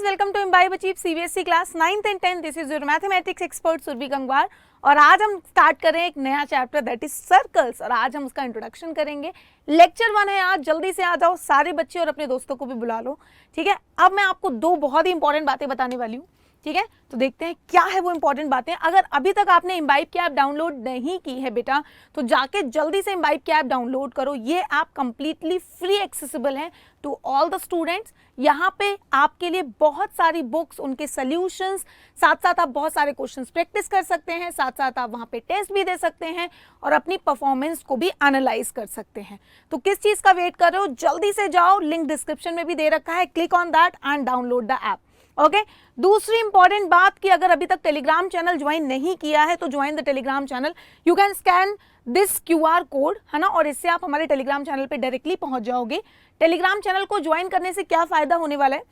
welcome to Imbibe Achieve CBSE क्लास 9th and 10th. This is your mathematics expert Surabhi Gangwar और आज हम start कर रहे हैं एक नया चैप्टर दैट इज सर्कल्स और आज हम उसका इंट्रोडक्शन करेंगे. लेक्चर 1 है आज, जल्दी से आ जाओ सारे बच्चे और अपने दोस्तों को भी बुला लो. ठीक है, अब मैं आपको दो बहुत ही इंपॉर्टेंट बातें बताने वाली हूँ. ठीक है, तो देखते हैं क्या है वो इंपॉर्टेंट बातें. अगर अभी तक आपने इम्बाइब की ऐप डाउनलोड नहीं की है बेटा, तो जाके जल्दी से इम्बाइब की ऐप डाउनलोड करो. ये ऐप कंप्लीटली फ्री एक्सेसिबल है टू ऑल द स्टूडेंट्स. यहाँ पे आपके लिए बहुत सारी बुक्स, उनके सॉल्यूशंस, साथ साथ आप बहुत सारे क्वेश्चंस प्रैक्टिस कर सकते हैं, साथ साथ आप वहाँ पे टेस्ट भी दे सकते हैं और अपनी परफॉर्मेंस को भी एनालाइज कर सकते हैं. तो किस चीज़ का वेट कर रहे हो, जल्दी से जाओ, लिंक डिस्क्रिप्शन में भी दे रखा है, click on that and download the app. Okay, दूसरी इंपॉर्टेंट बात कि अगर अभी तक टेलीग्राम चैनल ज्वाइन नहीं किया है तो join the Telegram channel. You can scan this QR code, है ना, और इससे आप हमारे टेलीग्राम चैनल पे डायरेक्टली पहुंच जाओगे. टेलीग्राम चैनल को ज्वाइन करने से क्या फायदा होने वाला है,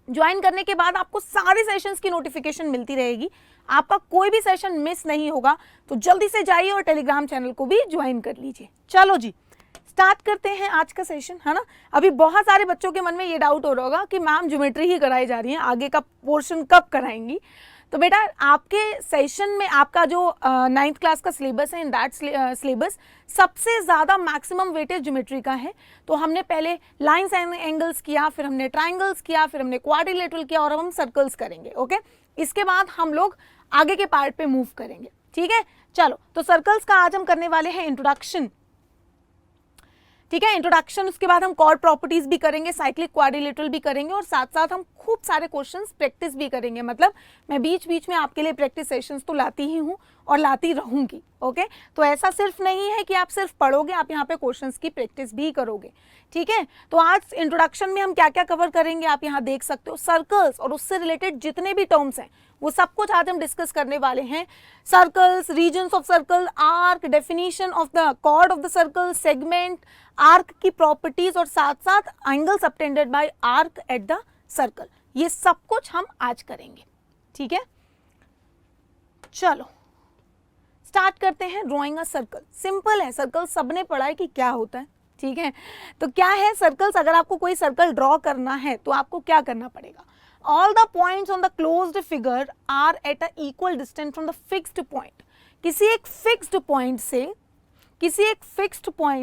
ज्वाइन करने के बाद आपको सारे सेशंस की नोटिफिकेशन मिलती रहेगी, आपका कोई भी सेशन मिस नहीं होगा. तो जल्दी से जाइए और टेलीग्राम चैनल को भी ज्वाइन कर लीजिए. चलो जी, स्टार्ट करते हैं आज का सेशन, है ना. अभी बहुत सारे बच्चों के मन में ये डाउट हो रहा होगा कि मैम ज्योमेट्री ही कराई जा रही है, आगे का पोर्शन कब कराएंगी. तो बेटा आपके सेशन में आपका जो 9th क्लास का सिलेबस है, इन दैट सिलेबस सबसे ज़्यादा मैक्सिमम वेटेज ज्योमेट्री का है. तो हमने पहले लाइन्स एंड एंगल्स किया, फिर हमने ट्राइंगल्स किया, फिर हमने क्वाड्रिलेटरल किया और अब हम सर्कल्स करेंगे. ओके, इसके बाद हम लोग आगे के पार्ट पे मूव करेंगे. ठीक है, चलो तो सर्कल्स का आज हम करने वाले हैं इंट्रोडक्शन. ठीक है, इंट्रोडक्शन, उसके बाद हम कॉर्ड प्रॉपर्टीज भी करेंगे, साइक्लिक क्वाड्रिलेटरल भी करेंगे और साथ साथ हम खूब सारे क्वेश्चंस प्रैक्टिस भी करेंगे. मतलब मैं बीच बीच में आपके लिए प्रैक्टिस सेशंस तो लाती ही हूँ और लाती रहूंगी. ओके, तो ऐसा सिर्फ नहीं है कि आप सिर्फ पढ़ोगे, आप यहाँ पे क्वेश्चंस की प्रैक्टिस भी करोगे. ठीक है, तो आज इंट्रोडक्शन में हम क्या क्या कवर करेंगे आप यहाँ देख सकते हो. सर्कल्स और उससे रिलेटेड जितने भी टर्म्स हैं वो सब कुछ आज हम डिस्कस करने वाले हैं. Circles, regions of circle, arc, definition of the chord of the circle, segment, arc की प्रॉपर्टीज और साथ साथ angle subtended by arc at the circle. ये सब कुछ हम आज करेंगे. ठीक है, चलो स्टार्ट करते हैं. ड्रॉइंग अ सर्कल सिंपल है. सर्कल सबने पढ़ा है कि क्या होता है. ठीक है, तो क्या है सर्कल्स. अगर आपको कोई सर्कल ड्रॉ करना है तो आपको क्या करना पड़ेगा. All the points on the closed figure are at an equal distance from the fixed point. किसी एक फिक्स्ड पॉइंट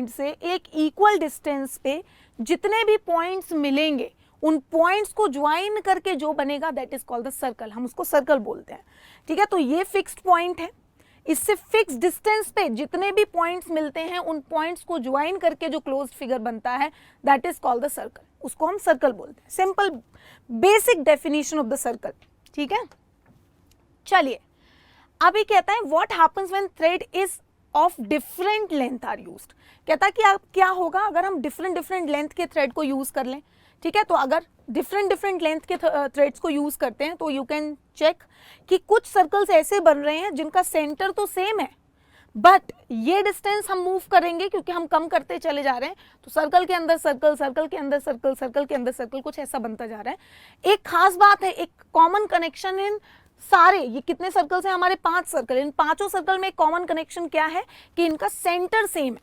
से एक इक्वल डिस्टेंस पे जितने भी पॉइंट्स मिलेंगे उन पॉइंट्स को ज्वाइन करके जो बनेगा that is called the circle. हम उसको सर्कल बोलते हैं. ठीक है, तो ये फिक्स्ड पॉइंट है, इससे फिक्स डिस्टेंस पे जितने भी पॉइंट्स मिलते हैं उन पॉइंट्स को ज्वाइन करके जो क्लोज्ड फिगर बनता है that is called the circle. उसको हम सर्कल बोलते हैं. Simple basic definition of the circle. ठीक है, चलिए अभी कहता है what happens when thread is of different length are used. कहता है कि आप क्या होगा अगर हम डिफरेंट लेंथ के थ्रेड को यूज कर लें. ठीक है, तो अगर डिफरेंट लेंथ के थ्रेड्स को यूज करते हैं तो यू कैन चेक कि कुछ सर्कल्स ऐसे बन रहे हैं जिनका सेंटर तो सेम है बट ये डिस्टेंस हम मूव करेंगे क्योंकि हम कम करते चले जा रहे हैं. तो सर्कल के अंदर सर्कल, सर्कल के अंदर सर्कल, सर्कल के अंदर सर्कल, कुछ ऐसा बनता जा रहा है. एक खास बात है, एक कॉमन कनेक्शन इन सारे, ये कितने सर्कल्स हैं हमारे 5 सर्कल, इन 5 सर्कल में एक कॉमन कनेक्शन क्या है कि इनका सेंटर सेम है.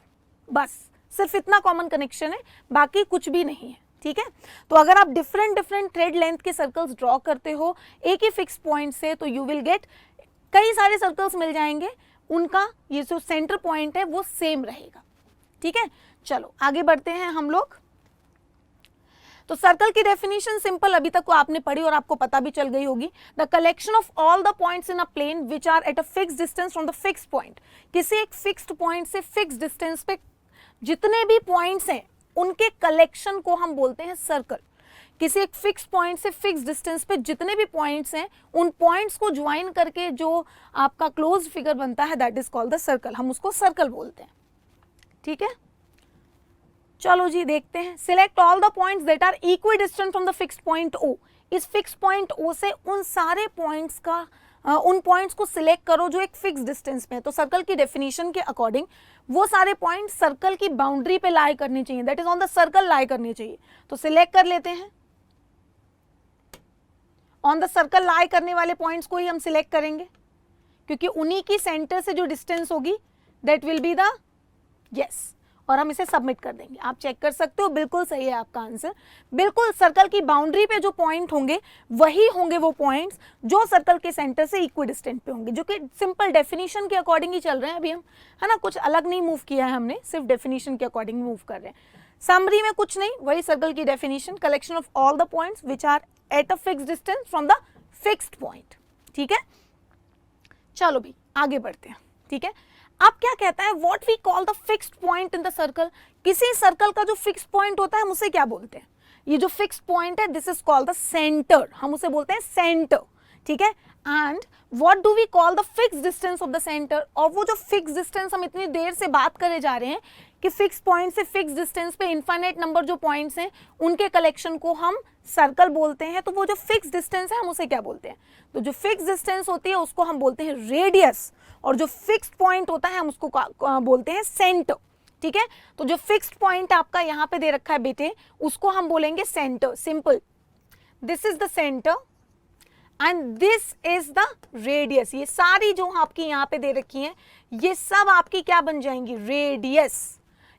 बस सिर्फ इतना कॉमन कनेक्शन है, बाकी कुछ भी नहीं है. ठीक है, तो अगर आप डिफरेंट थ्रेड लेंथ के सर्कल्स ड्रॉ करते हो एक ही फिक्स पॉइंट से तो यू विल गेट कई सारे सर्कल्स मिल जाएंगे, उनका ये जो सेंटर पॉइंट है वो सेम रहेगा. ठीक है, चलो आगे बढ़ते हैं हम लोग. तो सर्कल की डेफिनेशन सिंपल अभी तक को आपने पढ़ी और आपको पता भी चल गई होगी. The collection of all the points in a plane which are at a fix distance from the fix point. किसी एक फिक्स्ड पॉइंट से फिक्स डिस्टेंस पे जितने भी पॉइंट्स हैं उनके कलेक्शन को हम बोलते हैं सर्कल. किसी एक फिक्स पॉइंट से फिक्स डिस्टेंस पे जितने भी पॉइंट्स हैं उन पॉइंट्स को ज्वाइन करके जो आपका क्लोज्ड फिगर बनता है that is called the circle. हम उसको सर्कल बोलते हैं. ठीक है, चलो जी देखते हैं. Select all the points that are equidistant from the fixed point O. इस फिक्स पॉइंट O से उन सारे पॉइंट्स का उन पॉइंट्स को सिलेक्ट करो जो एक फिक्स डिस्टेंस में है. तो सर्कल की डेफिनेशन के अकॉर्डिंग वो सारे पॉइंट सर्कल की बाउंड्री पे लाई करनी चाहिए, that is on the circle lie करनी चाहिए. तो सिलेक्ट कर लेते हैं. ऑन द सर्कल लाई करने वाले पॉइंट्स को ही हम सिलेक्ट करेंगे क्योंकि उन्हीं की सेंटर से जो डिस्टेंस होगी that will be the yes और हम इसे सबमिट कर देंगे। आप चेक कर सकते हो, बिल्कुल सही है आपका आंसर। बिल्कुल सर्कल की बाउंड्री पे जो पॉइंट होंगे वही होंगे वो पॉइंट्स जो सर्कल के सेंटर से इक्विडिस्टेंट पे होंगे, जो कि सिंपल डेफिनेशन के अकॉर्डिंग ही चल रहे हैं अभी हम, है ना, कुछ अलग नहीं मूव किया है हमने, सिर्फ डेफिनेशन के अकॉर्डिंग मूव कर रहे हैं। समरी में कुछ नहीं, वही सर्कल की definition, collection of all the points which are at a fixed distance from the fixed point. ठीक है, चलो भी आगे बढ़ते हैं। ठीक है, अब क्या कहता है, what we call the fixed point in the circle. किसी सर्कल का जो फिक्स्ड पॉइंट होता है हम उसे क्या बोलते हैं, ये जो फिक्स्ड पॉइंट है this is called the centre, हम उसे बोलते हैं सेंटर। ठीक है, and what do we call the fixed distance of the centre, और वो जो फिक्स्ड डिस्टेंस हम इतनी देर से बात करे जा रहे हैं कि फिक्स पॉइंट से फिक्स डिस्टेंस पे इनफाइनाइट नंबर जो पॉइंट्स हैं उनके कलेक्शन को हम सर्कल बोलते हैं। तो वो जो फिक्स डिस्टेंस है हम उसे क्या बोलते हैं, तो जो फिक्स डिस्टेंस होती है उसको हम बोलते हैं रेडियस, और जो फिक्स्ड पॉइंट होता है हम उसको बोलते हैं सेंटर। ठीक है, तो जो फिक्स्ड पॉइंट आपका यहाँ पे दे रखा है बेटे उसको हम बोलेंगे centre. Simple, this is the centre and this is the radius. ये सारी जो आपकी यहाँ पे दे रखी हैं ये सब आपकी क्या बन जाएंगी, रेडियस।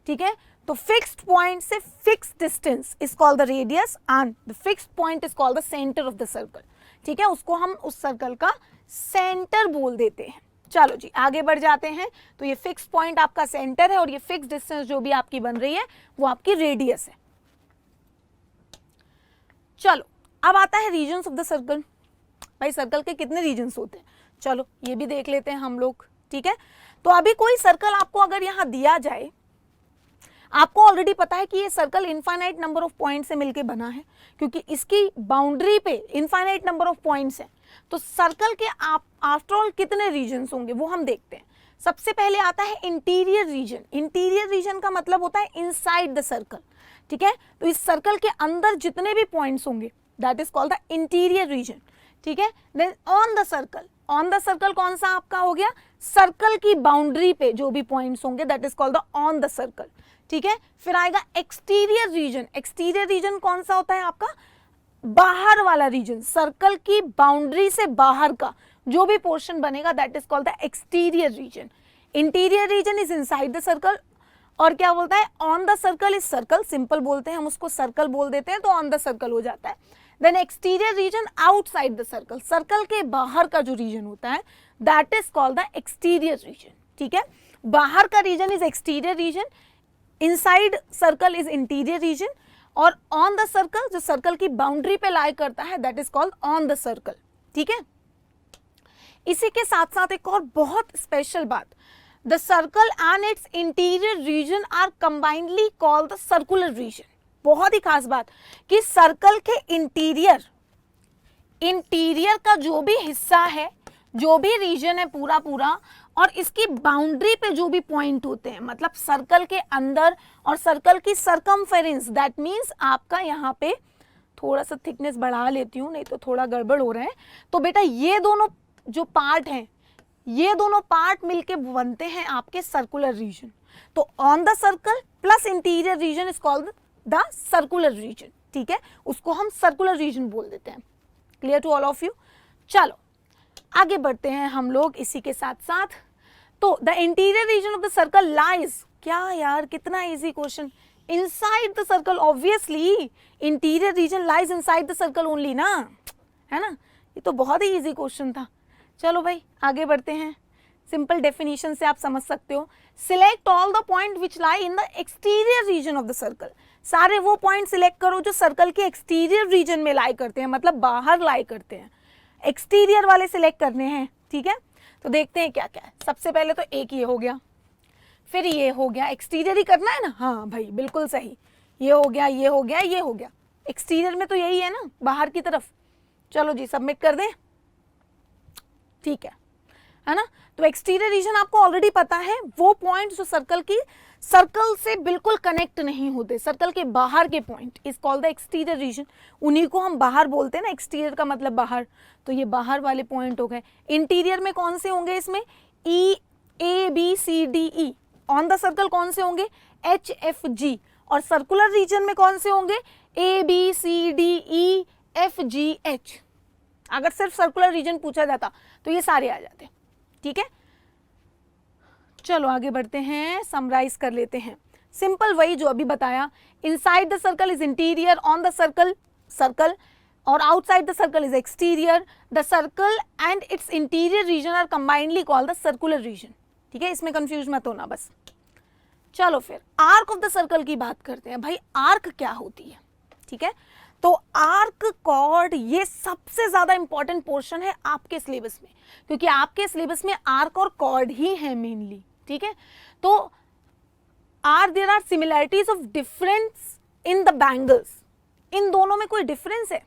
ठीक है, तो फिक्स्ड पॉइंट से fixed distance is called the radius and the fixed point is called the centre of the circle. ठीक है, उसको हम उस सर्कल का सेंटर बोल देते हैं। चलो जी आगे बढ़ जाते हैं। तो ये फिक्स्ड पॉइंट आपका सेंटर है और ये फिक्स्ड डिस्टेंस जो भी आपकी बन रही है वो आपकी रेडियस है। चलो अब आता है रीजन्स ऑफ द सर्कल। भाई सर्कल के कितने रीजन्स होते हैं, चलो ये भी देख लेते हैं हम लोग। ठीक है, तो अभी कोई सर्कल आपको अगर यहाँ दिया जाए, आपको ऑलरेडी पता है कि ये circle infinite number of point से मिलके बना है, क्योंकि इसकी बाउंड्री पे इनफाइनाइट नंबर ऑफ पॉइंट्स हैं। तो सर्कल के आफ्टर ऑल कितने रीजन्स होंगे वो हम देखते हैं। सबसे पहले आता है इंटीरियर रीजन। इंटीरियर रीजन का मतलब होता है इनसाइड द सर्कल। ठीक है, तो इस सर्कल के अंदर जितने भी पॉइंट्स होंगे that is called the interior region. ठीक है, then on the circle, on the circle कौन सा आपका हो गया, सर्कल की बाउंड्री पे जो भी पॉइंट्स होंगे that is called the on the circle. ठीक है, फिर आएगा एक्सटीरियर रीजन। एक्सटीरियर रीजन कौन सा होता है आपका, बाहर वाला रीजन, सर्कल की बाउंड्री से बाहर का जो भी पोर्शन बनेगा that is called the exterior region. Interior region is inside the circle, और क्या बोलता है, on the circle is circle, simple बोलते हैं हम उसको, सर्कल बोल देते हैं तो ऑन द सर्कल हो जाता है। Then exterior region outside the circle, circle के बाहर का जो रीजन होता है that is called the exterior region. ठीक है, बाहर का region is exterior region, inside circle is interior region, और ऑन द सर्कल जो सर्कल की बाउंड्री पे लाई करता है that is called on the circle. ठीक है, इसी के साथ साथ एक और बहुत स्पेशल बात, the circle and its interior region are combinedly called the circular region. बहुत ही खास बात कि सर्कल के इंटीरियर का जो भी हिस्सा है, जो भी रीजन है पूरा पूरा, और इसकी बाउंड्री पे जो भी पॉइंट होते हैं, मतलब सर्कल के अंदर और सर्कल की सरकमफेरेंस, दैट मीन्स आपका यहाँ पे थोड़ा सा थिकनेस बढ़ा लेती हूँ नहीं तो थोड़ा गड़बड़ हो रहा है। तो बेटा ये दोनों जो पार्ट हैं, ये दोनों पार्ट मिलके बनते हैं आपके सर्कुलर रीजन। तो on the circle plus interior region is called the circular region. ठीक है, उसको हम सर्कुलर रीजन बोल देते हैं। Clear to all of you. चलो आगे बढ़ते हैं हम लोग इसी के साथ साथ। तो the interior region of the circle lies, क्या यार कितना easy question, inside the circle. Obviously interior region lies inside the circle only ना, है ना, ये तो बहुत ही इजी क्वेश्चन था। चलो भाई आगे बढ़ते हैं, सिंपल डेफिनेशन से आप समझ सकते हो। Select all the point which lie in the exterior region of the circle. सारे वो पॉइंट सिलेक्ट करो जो सर्कल के एक्सटीरियर रीजन में लाई करते हैं, मतलब बाहर लाई करते हैं, एक्सटीरियर वाले सिलेक्ट करने हैं। ठीक है, तो देखते हैं क्या क्या है। सबसे पहले तो एक ये हो गया, फिर ये हो गया, एक्सटीरियर ही करना है ना, हाँ भाई बिल्कुल सही, ये हो गया, ये हो गया, ये हो गया। एक्सटीरियर में तो यही है ना, बाहर की तरफ। चलो जी सबमिट कर दें, ठीक है ना। तो एक्सटीरियर रीजन आपको ऑलरेडी पता है, वो पॉइंट जो सर्कल से बिल्कुल कनेक्ट नहीं होते, सर्कल के बाहर के point is called the exterior region, उन्हीं को हम बाहर बोलते हैं ना, एक्सटीरियर का मतलब बाहर, तो ये बाहर वाले पॉइंट हो गए। इंटीरियर में कौन से होंगे इसमें, E, A, B, C, D, E. On the circle कौन से होंगे, एच, एफ, जी। और सर्कुलर रीजन में कौन से होंगे, ए, बी, सी, डी, ई, एफ, जी, एच। अगर सिर्फ सर्कुलर रीजन पूछा जाता तो ये सारे आ जाते। ठीक है, चलो आगे बढ़ते हैं, समराइज कर लेते हैं। सिंपल वही जो अभी बताया, inside the circle is interior, on the circle circle, और outside the circle is exterior. The circle and its interior region are combinedly called the circular region. ठीक है, इसमें कंफ्यूज मत होना बस. चलो फिर आर्क ऑफ द सर्कल की बात करते हैं. भाई आर्क क्या होती है? ठीक है, तो आर्क, कॉर्ड, ये सबसे ज्यादा इंपॉर्टेंट पोर्शन है आपके सिलेबस में, क्योंकि आपके सिलेबस में आर्क और कॉर्ड ही है मेनली. ठीक है, तो there are similarities of difference in the bangles. इन दोनों में कोई डिफरेंस है?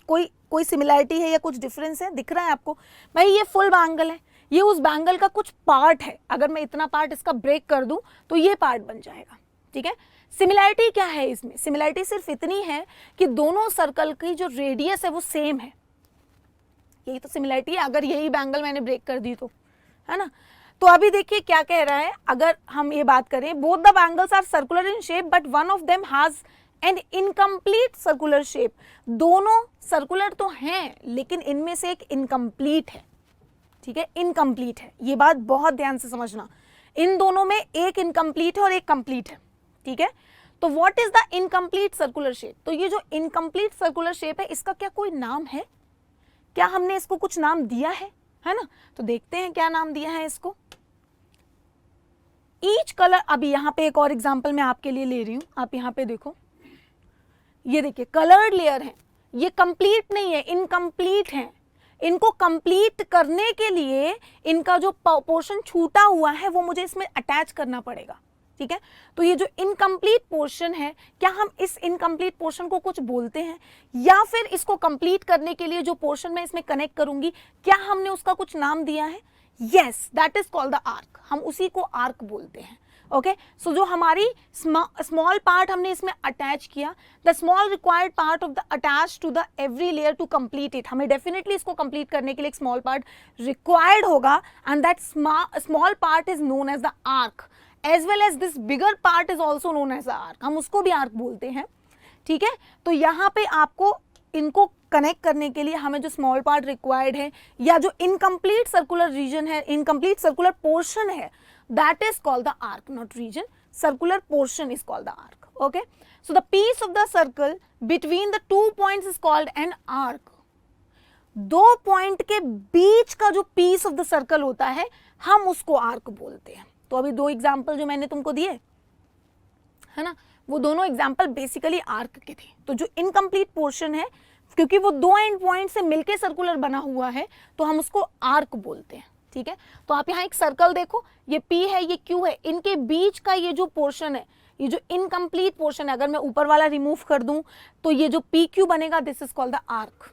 कोई सिमिलैरिटी है या कुछ डिफरेंस है? दिख रहा है आपको? भाई ये फुल बैंगल है, ये उस बैंगल का कुछ पार्ट है. अगर मैं इतना पार्ट इसका ब्रेक कर दूं तो ये पार्ट बन जाएगा. ठीक है, सिमिलैरिटी क्या है इसमें? सिमिलैरिटी सिर्फ इतनी है कि दोनों सर्कल की जो रेडियस है वो सेम है. यही तो सिमिलैरिटी है. अगर यही बैंगल मैंने ब्रेक कर दी तो, है ना. तो अभी देखिए क्या कह रहा है. अगर हम ये बात करें, both the bangles are circular in shape but one of them has an incomplete circular shape. दोनों सर्कुलर तो हैं लेकिन इनमें से एक इनकम्प्लीट है. ठीक है, इनकम्प्लीट है. ये बात बहुत ध्यान से समझना. इन दोनों में एक इनकम्प्लीट है और एक कंप्लीट है. ठीक है, तो what is the incomplete circular shape? तो ये जो इनकम्प्लीट सर्कुलर शेप है, इसका क्या कोई नाम है? क्या हमने इसको कुछ नाम दिया है ना? तो देखते हैं क्या नाम दिया है इसको. ईच कलर, अभी यहाँ पे एक और एग्जांपल मैं आपके लिए ले रही हूं. आप यहाँ पे देखो, ये देखिए कलर्ड लेयर है. ये कंप्लीट नहीं है, इनकम्प्लीट है. इनको कंप्लीट करने के लिए इनका जो पोर्शन छूटा हुआ है वो मुझे इसमें अटैच करना पड़ेगा. ठीक है, तो ये जो इनकम्प्लीट पोर्शन है, क्या हम इस इनकम्प्लीट पोर्शन को कुछ बोलते हैं, या फिर इसको कंप्लीट करने के लिए जो पोर्शन मैं इसमें कनेक्ट करूंगी, क्या हमने उसका कुछ नाम दिया है? Yes, that is called the arc. हम उसी को आर्क बोलते हैं. ओके, सो जो हमारी स्मॉल पार्ट हमने इसमें अटैच किया, the small required part of the attach to the every layer to complete it. हमें डेफिनेटली इसको कंप्लीट करने के लिए एक स्मॉल पार्ट रिक्वायर्ड होगा, and that small part is known as the arc, as well as this bigger part is also known as the arc. हम उसको भी आर्क बोलते हैं. ठीक है, तो यहाँ पे आपको इनको कनेक्ट करने के लिए हमें जो स्मॉल पार्ट रिक्वायर्ड है, या जो इनकम्प्लीट सर्कुलर रीजन है, इनकम्प्लीट सर्कुलर पोर्शन है, that is called the arc, not region. Circular portion is called the arc. Okay, so the piece of the circle between the two points is called an arc. दो point के बीच का जो piece of the circle होता है, हम उसको arc बोलते हैं. तो अभी दो एग्जाम्पल जो मैंने तुमको दिए है ना, वो दोनों एग्जाम्पल बेसिकली आर्क के थे. तो जो इनकम्प्लीट पोर्शन है, क्योंकि वो दो एंड पॉइंट से मिलके सर्कुलर बना हुआ है, तो हम उसको आर्क बोलते हैं. ठीक है, तो आप यहाँ एक सर्कल देखो, ये P है, ये Q है, इनके बीच का ये जो पोर्शन है, ये जो इनकम्प्लीट पोर्शन है, अगर मैं ऊपर वाला रिमूव कर दूं तो ये जो PQ बनेगा, this is called the arc.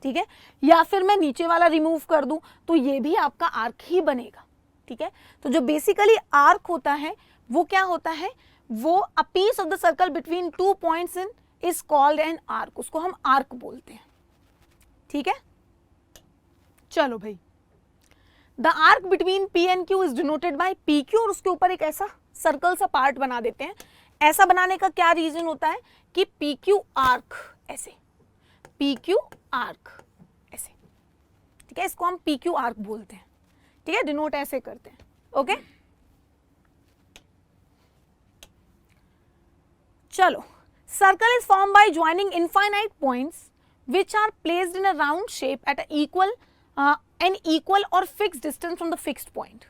ठीक है, या फिर मैं नीचे वाला रिमूव कर दूं तो ये भी आपका आर्क ही बनेगा. ठीक है, तो जो बेसिकली आर्क होता है वो क्या होता है? वो a piece of the circle between two points in is called an arc. उसको हम आर्क बोलते हैं. ठीक है, चलो भाई, the arc between P and Q is denoted by PQ, और उसके ऊपर एक ऐसा सर्कल सा पार्ट बना देते हैं. ऐसा बनाने का क्या रीजन होता है कि PQ आर्क ऐसे, PQ आर्क ऐसे. ठीक है, इसको हम PQ आर्क बोलते हैं. ठीक है, डिनोट ऐसे करते हैं. ओके, चलो, circle is form by joining infinite points which are placed in a round shape at an equal और fix distance from the fixed point.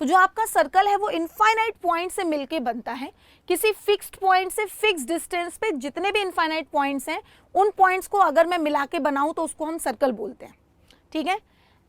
तो जो आपका सर्कल है वो इनफाइनाइट पॉइंट से मिलके बनता है. किसी फिक्स्ड पॉइंट से फिक्स डिस्टेंस पे जितने भी इनफाइनाइट पॉइंट्स हैं, उन पॉइंट्स को अगर मैं मिला के बनाऊं तो उसको हम सर्कल बोलते हैं. ठीक है,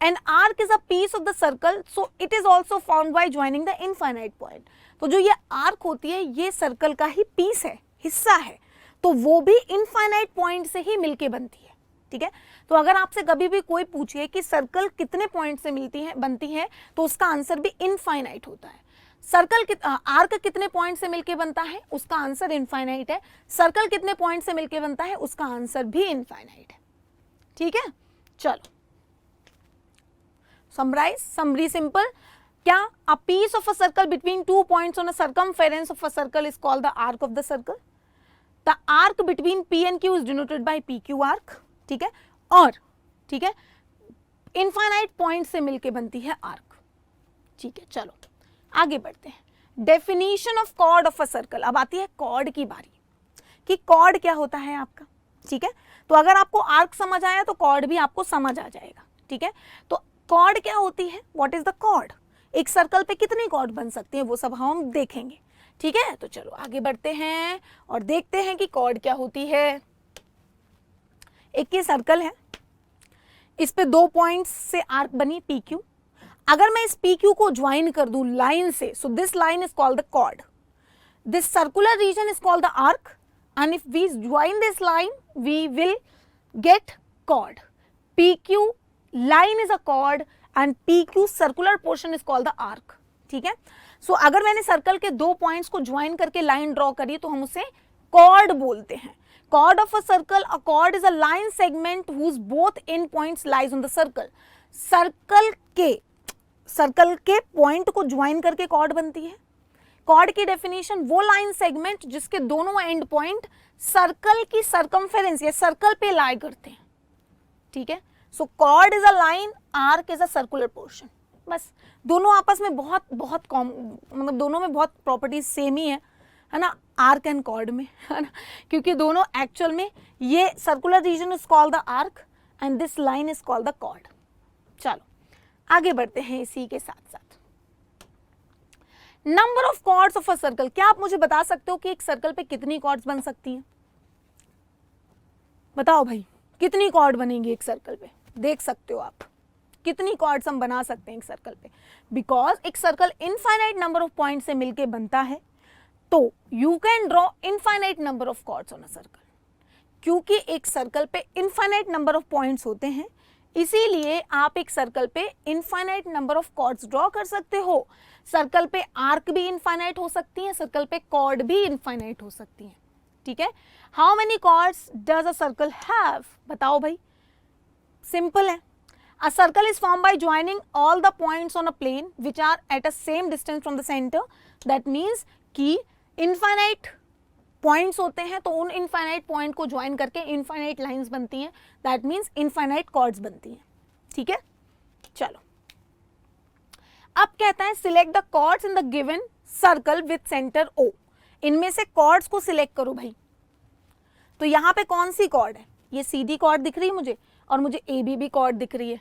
an arc is a piece of the circle, so it is also found by joining the infinite point. तो जो ये आर्क होती है, ये सर्कल का ही पीस है, हिस्सा है, तो वो भी इनफाइनाइट पॉइंट से ही मिलके बनती है. ठीक है, तो अगर आपसे कभी भी कोई पूछे कि सर्कल कितने पॉइंट से बनती है, तो उसका आंसर भी इनफाइनाइट होता है. सर्कल आर्क कितने पॉइंट से मिलके बनता है, उसका आंसर इनफाइनाइट है. सर्कल कितने पॉइंट से मिलके बनता है, उसका आंसर भी इनफाइनाइट है. ठीक है, चलो समरी सिंपल. क्या? A piece of a circle between two points on a circumference of a circle is called the arc of the circle. The arc between P and Q is denoted by PQ arc. ठीक है, और ठीक है, infinite point से मिलके बनती है arc. ठीक है, चलो आगे बढ़ते हैं. Definition of chord of a circle. अब आती है कॉर्ड की बारी कि कॉर्ड क्या होता है आपका, ठीक है। तो अगर आपको आर्क समझ आया तो कॉर्ड भी आपको समझ आ जाएगा, ठीक है। तो कॉर्ड क्या होती है, व्हाट इज द कॉर्ड, एक सर्कल पे कितनी कॉर्ड बन सकती है वो सब हम देखेंगे, ठीक है। तो चलो आगे बढ़ते हैं और देखते हैं कि कॉर्ड क्या होती है। एक ये सर्कल है, इस पे 2 पॉइंट्स से आर्क बनी पी क्यू। अगर मैं इस पी क्यू को ज्वाइन कर दूं लाइन से, so this line is called the chord, this circular region is called the arc, and if we join this line we will get chord. PQ line is a chord and PQ circular portion is called the arc, ठीक है। सो अगर मैंने circle के 2 points को join करके line draw करी तो हम उसे कॉर्ड बोलते हैं। Chord of a circle, a chord is a line segment whose both end points lies on the circle. Circle के पॉइंट को ज्वाइन करके कॉर्ड बनती है। कॉर्ड की डेफिनेशन, वो लाइन सेगमेंट जिसके दोनों एंड पॉइंट सर्कल की सर्कमफेरेंस या सर्कल पे लाई करते हैं, ठीक है। So chord is a line, arc is a circular portion. बस दोनों आपस में बहुत मतलब दोनों में बहुत प्रॉपर्टीज सेम ही है ना, आर्क एंड कॉर्ड में, है ना, क्योंकि दोनों एक्चुअल में ये circular region is called the arc and this line is called the chord. चलो आगे बढ़ते हैं इसी के साथ साथ। Number of chords of a circle, क्या आप मुझे बता सकते हो कि एक सर्कल पे कितनी कॉर्ड्स बन सकती हैं? बताओ भाई, कितनी कॉर्ड बनेंगी एक सर्कल पे? देख सकते हो आप कितनी कॉर्ड्स हम बना सकते हैं एक सर्कल पे, बिकॉज एक circle infinite number of point से मिलके बनता है, तो you can draw infinite number of chords on a circle. क्योंकि एक सर्कल पे इनफाइनाइट नंबर ऑफ पॉइंट्स होते हैं, इसीलिए आप एक सर्कल पे infinite number of chords draw कर सकते हो। सर्कल पे आर्क भी इनफाइनाइट हो सकती है, सर्कल पे कॉर्ड भी इनफाइनाइट हो सकती है, ठीक है। How many chords does a circle have? बताओ भाई, सिंपल है। A circle is form by joining all the points on a plane which are at a same distance from the centre. That means कि infinite points होते हैं, तो उन infinite point को join करके इनफाइनाइट लाइंस बनती हैं, दैट मीन्स इनफाइनाइट कॉर्ड्स बनती हैं, ठीक है। चलो अब कहता है select the chords in the given circle with centre O। इनमें से कॉर्ड्स को सिलेक्ट करो भाई। तो यहाँ पे कौन सी कॉर्ड है? ये CD कॉर्ड दिख रही है मुझे, और मुझे AB भी कॉर्ड दिख रही है,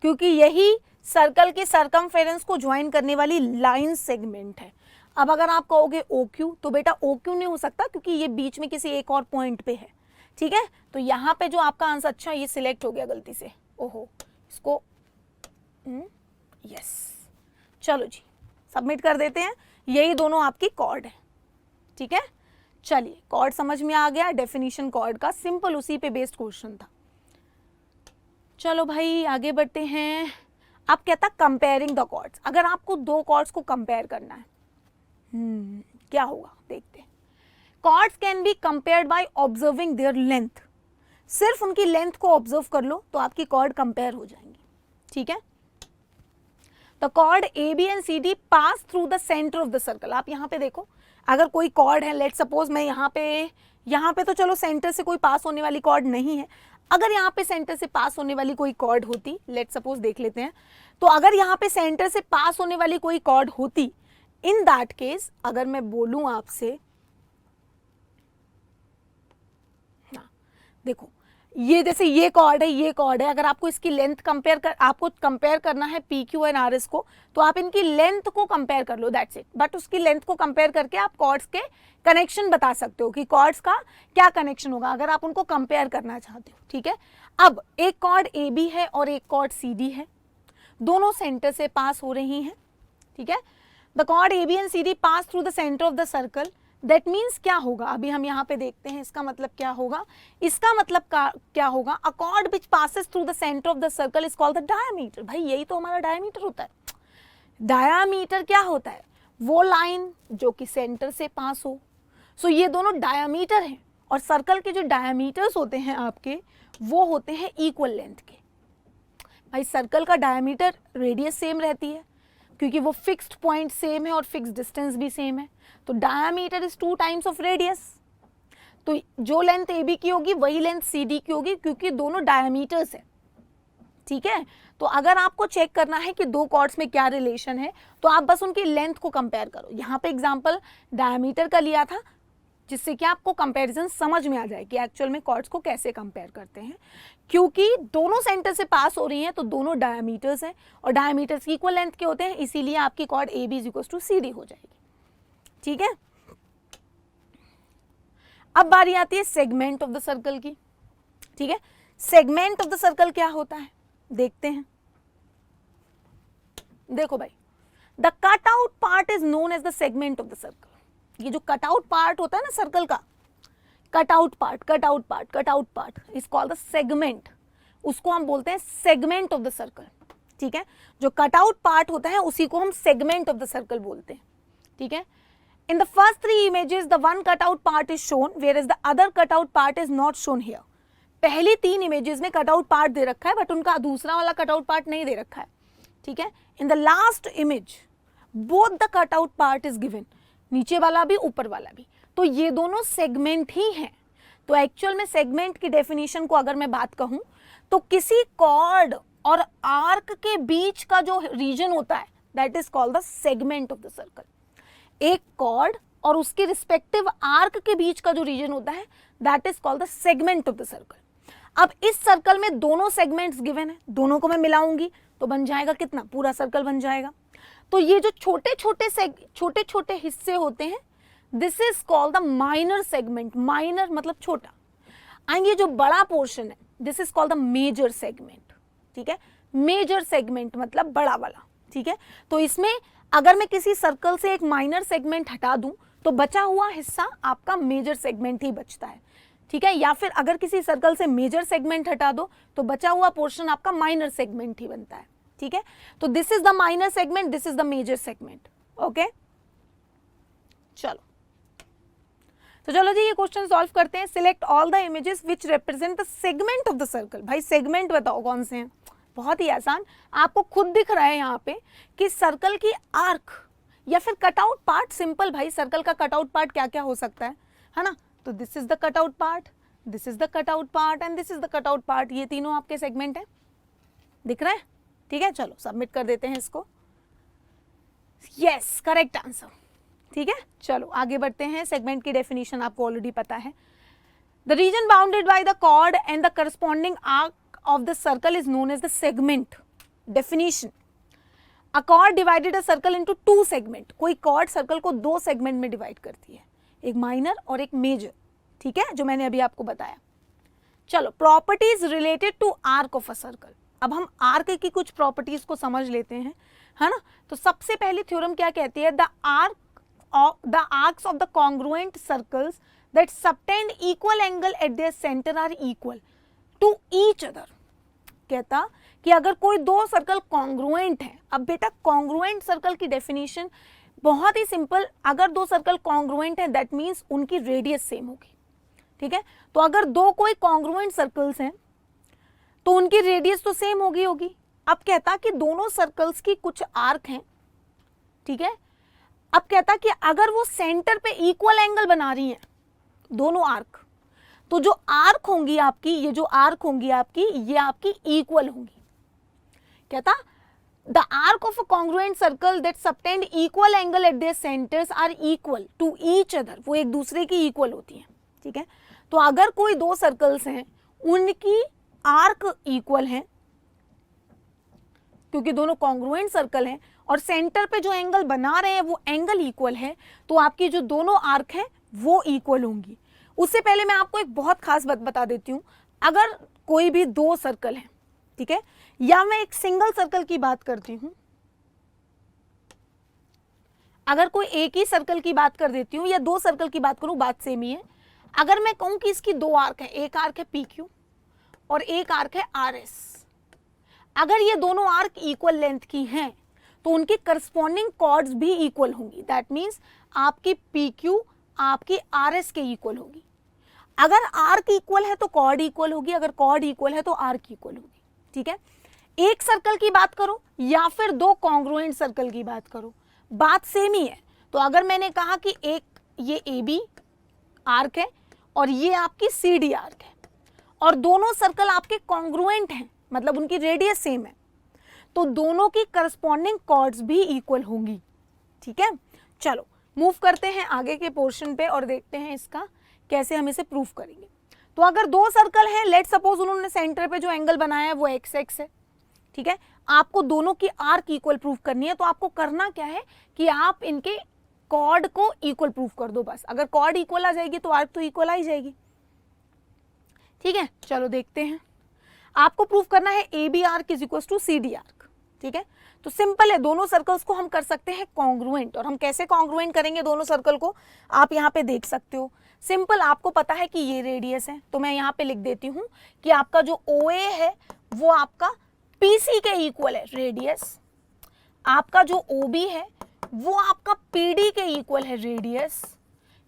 क्योंकि यही सर्कल के सर्कमफेरेंस को ज्वाइन करने वाली लाइन सेगमेंट है। अब अगर आप कहोगे OQ, तो बेटा OQ नहीं हो सकता क्योंकि ये बीच में किसी एक और पॉइंट पे है, ठीक है। तो यहाँ पे जो आपका आंसर, अच्छा ये सिलेक्ट हो गया गलती से, ओहो, इसको यस, चलो जी सबमिट कर देते हैं। यही दोनों आपकी कॉर्ड है, ठीक है। चलिए कॉर्ड समझ में आ गया, डेफिनेशन कॉर्ड का सिंपल उसी पे बेस्ड क्वेश्चन था। चलो भाई आगे बढ़ते हैं। अब कहता कंपेयरिंग द कॉर्ड्स। अगर आपको 2 कॉर्ड्स को कंपेयर करना है, क्या होगा देखते हैं। Chords can be compared by observing their length. सिर्फ उनकी लेंथ को ऑब्जर्व कर लो तो आपकी कॉर्ड कंपेयर हो जाएंगी, ठीक है। The chord AB and CD pass through the centre of the circle. आप यहाँ पे देखो, अगर कोई कॉर्ड है, लेट सपोज मैं यहाँ पे तो चलो सेंटर से कोई पास होने वाली कॉर्ड नहीं है। अगर यहाँ पे सेंटर से पास होने वाली कोई कॉर्ड होती, लेट सपोज देख लेते हैं, तो अगर यहाँ पे सेंटर से पास होने वाली कोई कॉर्ड होती, इन दैट केस अगर मैं बोलूं आपसे, देखो ये जैसे ये कॉर्ड है, ये कॉर्ड है, अगर आपको इसकी लेंथ आपको कंपेयर करना है PQ एंड RS को, तो आप इनकी लेंथ को कंपेयर कर लो, दैट्स इट। बट उसकी लेंथ को कंपेयर करके आप कॉर्ड्स के कनेक्शन बता सकते हो कि कॉर्ड्स का क्या कनेक्शन होगा अगर आप उनको कंपेयर करना चाहते हो, ठीक है। अब एक कॉर्ड AB है और एक कॉर्ड CD है, दोनों सेंटर से पास हो रही हैं, ठीक है। The chord AB and CD pass through the centre of the circle. That means क्या होगा, अभी हम यहाँ पे देखते हैं इसका मतलब क्या होगा। इसका मतलब क्या होगा, अ cord which passes through the centre of the circle is called the diameter. भाई यही तो हमारा डायमीटर होता है। डायमीटर क्या होता है? वो लाइन जो कि सेंटर से पास हो। सो ये दोनों डायमीटर हैं, और सर्कल के जो डायमीटर्स होते हैं आपके, वो होते हैं इक्वल लेंथ के। भाई सर्कल का डायमीटर रेडियस सेम रहती है, क्योंकि वो फिक्स्ड पॉइंट सेम है और फिक्स्ड डिस्टेंस भी सेम है, तो diameter is 2 times of radius. तो जो लेंथ AB की होगी वही लेंथ CD की होगी, क्योंकि दोनों डायमीटर्स है, ठीक है। तो अगर आपको चेक करना है कि दो कॉर्ड्स में क्या रिलेशन है तो आप बस उनकी लेंथ को कंपेयर करो। यहाँ पे एग्जांपल डायमीटर का लिया था जिससे कि आपको कंपैरिजन समझ में आ जाए कि एक्चुअल में कॉर्ड्स को कैसे कंपेयर करते हैं। क्योंकि दोनों सेंटर से पास हो रही हैं तो दोनों डायमीटर्स हैं और डायमीटर्स की इक्वल लेंथ के होते हैं, इसीलिए आपकी कॉर्ड ए बी = CD हो जाएगी। ठीक है, अब बारी आती है सेगमेंट ऑफ द सर्कल की। ठीक है, सेगमेंट ऑफ द सर्कल क्या होता है देखते हैं। देखो भाई, the cut out part is known as the segment of the circle. ये जो कट आउट पार्ट होता है ना सर्कल का, cut out part is called the segment, उसको हम बोलते हैं सेगमेंट ऑफ द सर्कल। ठीक है, जो कट आउट पार्ट होता है उसी को हम सेगमेंट ऑफ द सर्कल बोलते हैं। ठीक है, in the first 3 images the one cut out part is shown whereas the other cut out part is not shown here। पहली 3 इमेजेस में कट आउट पार्ट दे रखा है बट उनका दूसरा वाला कट आउट पार्ट नहीं दे रखा है। ठीक है, in the last image both the cut out part is given, नीचे वाला भी ऊपर वाला भी, तो ये दोनों सेगमेंट ही हैं। तो एक्चुअल में सेगमेंट की डेफिनेशन को अगर मैं बात कहूं तो किसी कॉर्ड और आर्क के बीच का जो रीजन होता है that is called the segment of the circle. एक कॉर्ड और उसके रिस्पेक्टिव आर्क के बीच का जो रीजन होता है that is called the segment of the circle. अब इस सर्कल में दोनों सेगमेंट्स गिवन है, दोनों को मैं मिलाऊंगी तो बन जाएगा कितना, पूरा सर्कल बन जाएगा। तो ये जो छोटे छोटे हिस्से होते हैं this is called the minor segment. Minor मतलब छोटा, एंड ये जो बड़ा पोर्शन है this is called the major segment. ठीक है, मेजर सेगमेंट मतलब बड़ा वाला। ठीक है, तो इसमें अगर मैं किसी सर्कल से एक माइनर सेगमेंट हटा दूं तो बचा हुआ हिस्सा आपका मेजर सेगमेंट ही बचता है। ठीक है, या फिर अगर किसी सर्कल से मेजर सेगमेंट हटा दो तो बचा हुआ पोर्शन आपका माइनर सेगमेंट ही बनता है। ठीक है, तो this is the minor segment, this is the major segment. Okay, तो चलो जी ये क्वेश्चन सॉल्व करते हैं। Select all the images which represent the segment of the circle. भाई सेगमेंट बताओ कौन से हैं, बहुत ही आसान, आपको खुद दिख रहा है यहाँ पे कि सर्कल की आर्क या फिर कटआउट पार्ट। सिंपल भाई, सर्कल का कटआउट पार्ट क्या क्या हो सकता है ना। तो this is the cutout part, this is the cutout part and this is the cutout part. ये तीनों आपके सेगमेंट है, दिख रहा है। ठीक है, चलो सबमिट कर देते हैं इसको। Yes, correct answer. ठीक है, चलो आगे बढ़ते हैं। सेगमेंट की डेफिनेशन आपको ऑलरेडी पता है। The region bounded by the chord and the corresponding arc of the circle is known as the segment। definition, a chord divided a circle into 2 segment। कोई chord सर्कल को 2 segment में divide करती है, एक minor और एक major. ठीक है, जो मैंने अभी आपको बताया। चलो, properties related to arc of a circle. अब हम आर्क की कुछ प्रॉपर्टीज को समझ लेते हैं, है ना। तो सबसे पहली थ्योरम क्या कहती है, the arcs of the congruent circles that subtend equal angle at their centre are equal to each other. कहता कि अगर कोई दो सर्कल कॉन्ग्रुएंट है, अब बेटा कॉन्ग्रुएंट सर्कल की डेफिनेशन बहुत ही सिंपल, अगर दो सर्कल कॉन्ग्रुएंट है दैट मीन्स उनकी रेडियस सेम होगी। ठीक है, तो अगर दो कोई कॉन्ग्रुएंट सर्कल्स हैं तो उनकी रेडियस तो सेम होगी। अब कहता कि दोनों सर्कल्स की कुछ आर्क हैं। ठीक है, अब कहता कि अगर वो सेंटर पे इक्वल एंगल बना रही हैं दोनों आर्क, तो जो आर्क होंगी आपकी, ये जो आर्क होंगी आपकी, ये आपकी इक्वल होंगी। कहता the arc of a congruent circle that subtend equal angle at their centres are equal to each other. वो एक दूसरे की इक्वल होती हैं। ठीक है, तो अगर कोई दो सर्कल्स हैं उनकी आर्क इक्वल है क्योंकि दोनों कॉन्ग्रुएंट सर्कल हैं और सेंटर पे जो एंगल बना रहे हैं वो एंगल इक्वल है, तो आपकी जो दोनों आर्क हैं वो इक्वल होंगी। उससे पहले मैं आपको एक बहुत खास बात बता देती हूं। अगर कोई भी दो सर्कल है, ठीक है, या मैं एक सिंगल सर्कल की बात करती हूं, अगर कोई एक ही सर्कल की बात कर देती हूं या दो सर्कल की बात करूं, बात सेम ही है। अगर मैं कहूं कि इसकी दो आर्क है, एक आर्क है PQ और एक आर्क है RS, अगर ये दोनों आर्क इक्वल लेंथ की हैं तो उनकी करस्पॉन्डिंग कॉर्ड्स भी इक्वल होंगी। दैट मीन्स आपकी PQ आपकी RS के इक्वल होगी। अगर आर्क इक्वल है तो कॉर्ड इक्वल होगी, अगर कॉर्ड इक्वल है तो आर्क इक्वल होगी। ठीक है, एक सर्कल की बात करो या फिर दो कॉन्ग्रुएंट सर्कल की बात करो, बात सेम ही है। तो अगर मैंने कहा कि एक ये AB आर्क है और ये आपकी CD आर्क है और दोनों सर्कल आपके कॉन्ग्रुएंट हैं, मतलब उनकी रेडियस सेम है, तो दोनों की करस्पॉन्डिंग कॉर्ड्स भी इक्वल होंगी। ठीक है, चलो मूव करते हैं आगे के पोर्शन पे और देखते हैं इसका कैसे हम इसे प्रूफ करेंगे। तो अगर दो सर्कल हैं, लेट सपोज उन्होंने सेंटर पे जो एंगल बनाया है वो एक्स एक्स है। ठीक है, आपको दोनों की आर्क इक्वल प्रूफ करनी है, तो आपको करना क्या है कि आप इनके कॉर्ड को इक्वल प्रूफ कर दो बस। अगर कॉर्ड इक्वल आ जाएगी तो आर्क तो इक्वल आ ही जाएगी। ठीक है, चलो देखते हैं। आपको प्रूफ करना है A B arc is equal to C D arc. ठीक है, तो सिंपल है, दोनों सर्कल्स को हम कर सकते हैं कॉन्ग्रुएंट। और हम कैसे कॉन्ग्रुएंट करेंगे दोनों सर्कल को, आप यहाँ पे देख सकते हो। सिंपल, आपको पता है कि ये रेडियस है, तो मैं यहाँ पे लिख देती हूँ कि आपका जो OA है वो आपका PC के इक्वल है रेडियस, आपका जो OB है वो आपका PD के इक्वल है रेडियस,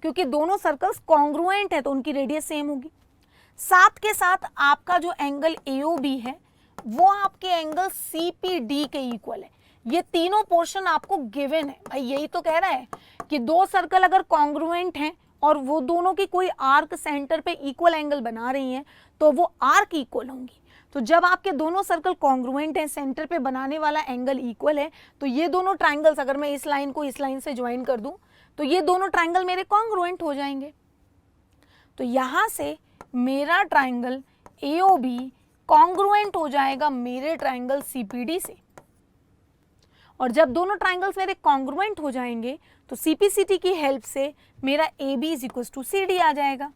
क्योंकि दोनों सर्कल्स कॉन्ग्रुएंट है तो उनकी रेडियस सेम होगी। साथ के साथ आपका जो एंगल AOB है वो आपके एंगल CPD के इक्वल है। ये तीनों पोर्शन आपको गिवन है। भाई यही तो कह रहा है कि दो सर्कल अगर कॉन्ग्रुएंट हैं और वो दोनों की कोई आर्क सेंटर पे इक्वल एंगल बना रही हैं तो वो आर्क इक्वल होंगी। तो जब आपके दोनों सर्कल कॉन्ग्रुएंट हैं, सेंटर पे बनाने वाला एंगल इक्वल है, तो ये दोनों ट्राइंगल्स, अगर मैं इस लाइन को इस लाइन से ज्वाइन कर दूं तो ये दोनों ट्राइंगल मेरे कॉन्ग्रुएंट हो जाएंगे। तो यहां से मेरा ट्राइंगल AOB कॉन्ग्रुएंट हो जाएगा मेरे ट्राइंगल CPD से। और जब दोनों ट्राइंगल्स मेरे कॉन्ग्रुएंट हो जाएंगे तो CPCT की हेल्प से मेरा AB is equal to CD आ जाएगा।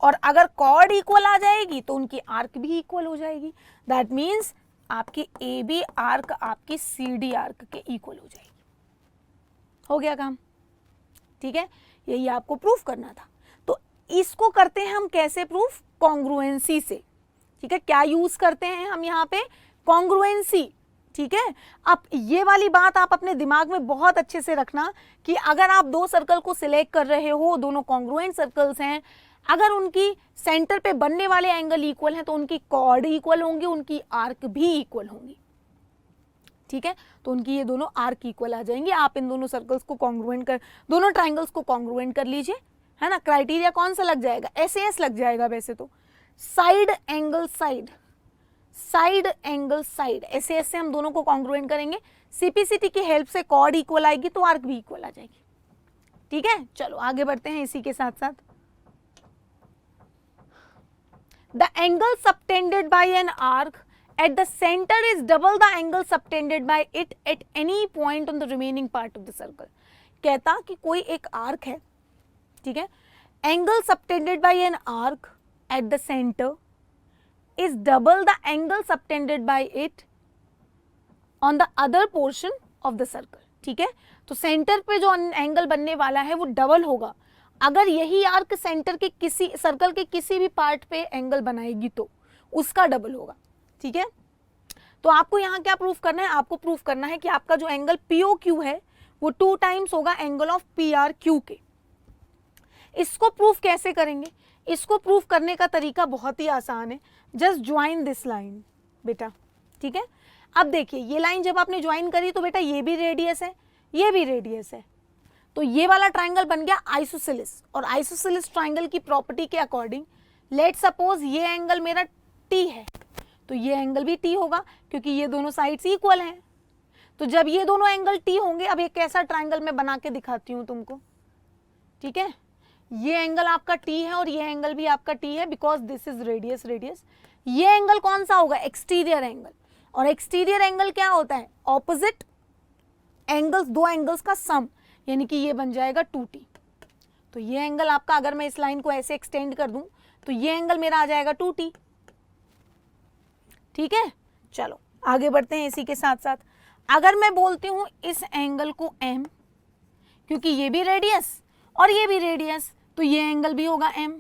और अगर कॉर्ड इक्वल आ जाएगी तो उनकी आर्क भी इक्वल हो जाएगी। दैट मीन्स आपकी AB आर्क आपकी CD आर्क के इक्वल हो जाएगी। हो गया काम। ठीक है, यही आपको प्रूफ करना था। तो इसको करते हैं हम कैसे प्रूफ, कॉन्ग्रुएंसी से। ठीक है, क्या यूज करते हैं हम यहाँ पे, कॉन्ग्रुएंसी। ठीक है, अब ये वाली बात आप अपने दिमाग में बहुत अच्छे से रखना कि अगर आप दो सर्कल को सिलेक्ट कर रहे हो, दोनों कॉन्ग्रुएंट सर्कल्स हैं, अगर उनकी सेंटर पे बनने वाले एंगल इक्वल हैं तो उनकी कॉर्ड इक्वल होंगी, उनकी आर्क भी इक्वल होंगी। ठीक है, तो उनकी ये दोनों आर्क इक्वल आ जाएंगे। आप इन दोनों सर्कल्स को कॉन्ग्रुएंट कर, दोनों ट्राइंगल्स को कॉन्ग्रुएंट कर लीजिए, है ना। क्राइटेरिया कौन सा लग जाएगा, SAS लग जाएगा वैसे तो। Side angle side, side angle side, SAS से हम दोनों को कॉन्ग्रुएंट करेंगे। CPCT की हेल्प से कॉर्ड इक्वल आएगी तो आर्क भी इक्वल आ जाएगी। ठीक है, चलो आगे बढ़ते हैं इसी के साथ साथ। The angle subtended by an arc at the center is double the angle subtended by it at any point on the remaining part of the circle। कहता कि कोई एक आर्क है, ठीक है, angle subtended by an arc at the center is double the angle subtended by it on the other portion of the circle। ठीक है, तो सेंटर पे जो एंगल बनने वाला है वो डबल होगा अगर यही आर्क सेंटर के किसी सर्कल के किसी भी पार्ट पे एंगल बनाएगी तो उसका डबल होगा। ठीक है, तो आपको यहाँ क्या प्रूफ करना है, आपको प्रूफ करना है कि आपका जो एंगल POQ है वो 2 टाइम्स होगा एंगल ऑफ PRQ के। इसको प्रूफ कैसे करेंगे, इसको प्रूफ करने का तरीका बहुत ही आसान है। जस्ट ज्वाइन दिस लाइन बेटा। ठीक है, अब देखिए ये लाइन जब आपने ज्वाइन करी तो बेटा ये भी रेडियस है, ये भी रेडियस है, तो ये वाला ट्राइंगल बन गया आइसोसेलेस। और आइसोसेलेस ट्राइंगल की प्रॉपर्टी के अकॉर्डिंग लेट सपोज ये एंगल मेरा T है तो ये एंगल भी T होगा क्योंकि ये दोनों साइड्स इक्वल हैं। तो जब ये दोनों एंगल T होंगे, अब एक कैसा ट्राइंगल मैं बना के दिखाती हूँ तुमको। ठीक है, ये एंगल आपका T है और ये एंगल भी आपका T है because this is radius radius. ये एंगल कौन सा होगा, एक्सटीरियर एंगल। और एक्सटीरियर एंगल क्या होता है, ऑपोजिट एंगल्स, दो एंगल्स का सम, यानी कि ये बन जाएगा 2T। तो ये एंगल आपका, अगर मैं इस लाइन को ऐसे एक्सटेंड कर दूं तो ये एंगल मेरा आ जाएगा 2T। ठीक है, चलो आगे बढ़ते हैं इसी के साथ साथ। अगर मैं बोलती हूं इस एंगल को M, क्योंकि ये भी रेडियस और ये भी रेडियस, तो ये एंगल भी होगा M।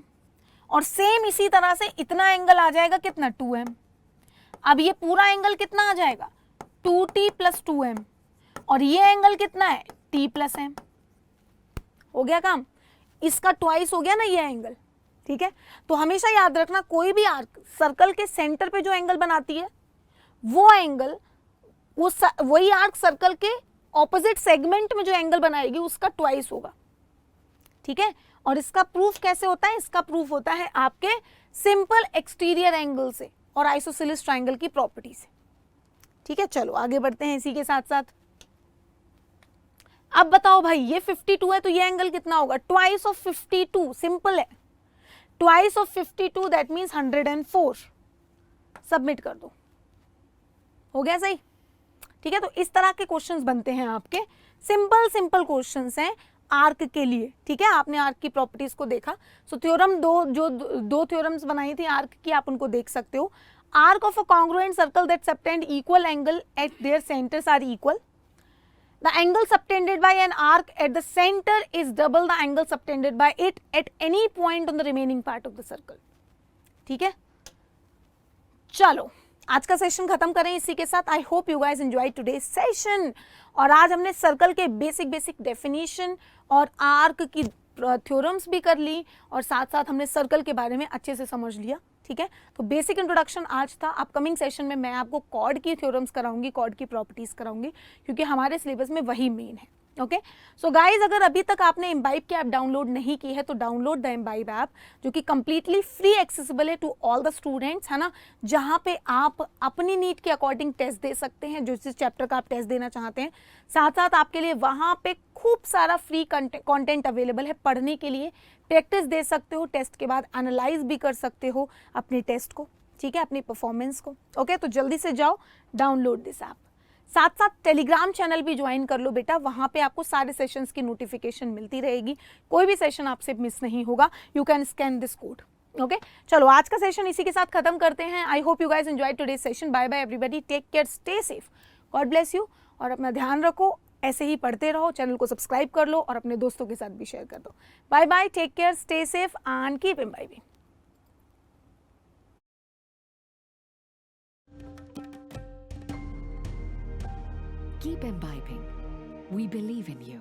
और सेम इसी तरह से इतना एंगल आ जाएगा कितना, 2M। अब ये पूरा एंगल कितना आ जाएगा, 2T + 2M। और ये एंगल कितना है, T + M। हो गया काम, इसका ट्वाइस हो गया ना ये एंगल। ठीक है, तो हमेशा याद रखना कोई भी आर्क सर्कल के सेंटर पे जो एंगल बनाती है वो एंगल वही आर्क सर्कल के ऑपोजिट सेगमेंट में जो एंगल बनाएगी उसका ट्वाइस होगा। ठीक है, और इसका प्रूफ कैसे होता है, इसका प्रूफ होता है आपके सिंपल एक्सटीरियर एंगल से और आइसोसेलेस ट्राइंगल की प्रॉपर्टी से। ठीक है, चलो आगे बढ़ते हैं इसी के साथ साथ। अब बताओ भाई, ये 52 है तो ये एंगल कितना होगा? ट्वाइस ऑफ 52, सिंपल है, twice of 52 that means 104। Submit कर दो, हो गया सही? ठीक है, तो इस तरह के क्वेश्चंस बनते हैं आपके, सिंपल सिंपल क्वेश्चंस हैं आर्क के लिए। ठीक है, आपने आर्क की प्रॉपर्टीज को देखा, सो थ्योरम दो थ्योरम्स बनाई थी आर्क की, आप उनको देख सकते हो। Arc of a congruent circle that subtend equal angle at their centres are equal. The angle subtended by an arc at the center is double the angle subtended by it at any point on the remaining part of the circle. ठीक है, चलो आज का session खत्म करें इसी के साथ। आई hope you guys enjoy today's session. और आज हमने सर्कल के बेसिक डेफिनेशन और आर्क की थ्योरम्स भी कर ली, और साथ साथ हमने सर्कल के बारे में अच्छे से समझ लिया। ठीक है, तो बेसिक इंट्रोडक्शन आज था। अपकमिंग सेशन में मैं आपको कॉर्ड की थ्योरम्स कराऊंगी, कॉर्ड की प्रॉपर्टीज कराऊंगी, क्योंकि हमारे सिलेबस में वही मेन है। ओके, सो गाइज, अगर अभी तक आपने इम्बाइब की ऐप डाउनलोड नहीं की है तो डाउनलोड द इम्बाइब ऐप, जो कि कंप्लीटली फ्री एक्सेसिबल है टू ऑल द स्टूडेंट्स, है ना, जहाँ पे आप अपनी नीड के अकॉर्डिंग टेस्ट दे सकते हैं, जो जिस चैप्टर का आप टेस्ट देना चाहते हैं। साथ साथ आपके लिए वहाँ पे खूब सारा फ्री कंटेंट अवेलेबल है पढ़ने के लिए, प्रैक्टिस दे सकते हो, टेस्ट के बाद एनालाइज भी कर सकते हो अपने टेस्ट को, ठीक है, अपनी परफॉर्मेंस को। ओके, तो जल्दी से जाओ डाउनलोड दिस ऐप। साथ साथ टेलीग्राम चैनल भी ज्वाइन कर लो बेटा, वहाँ पे आपको सारे सेशंस की नोटिफिकेशन मिलती रहेगी, कोई भी सेशन आपसे मिस नहीं होगा। You can scan this code. Okay, चलो आज का सेशन इसी के साथ खत्म करते हैं। I hope you guys enjoy today's session. Bye bye everybody, take care, stay safe, God bless you, और अपना ध्यान रखो, ऐसे ही पढ़ते रहो, चैनल को सब्सक्राइब कर लो और अपने दोस्तों के साथ भी शेयर कर दो। Bye bye, take care, stay safe and keep imbibing. Keep imbibing. We believe in you.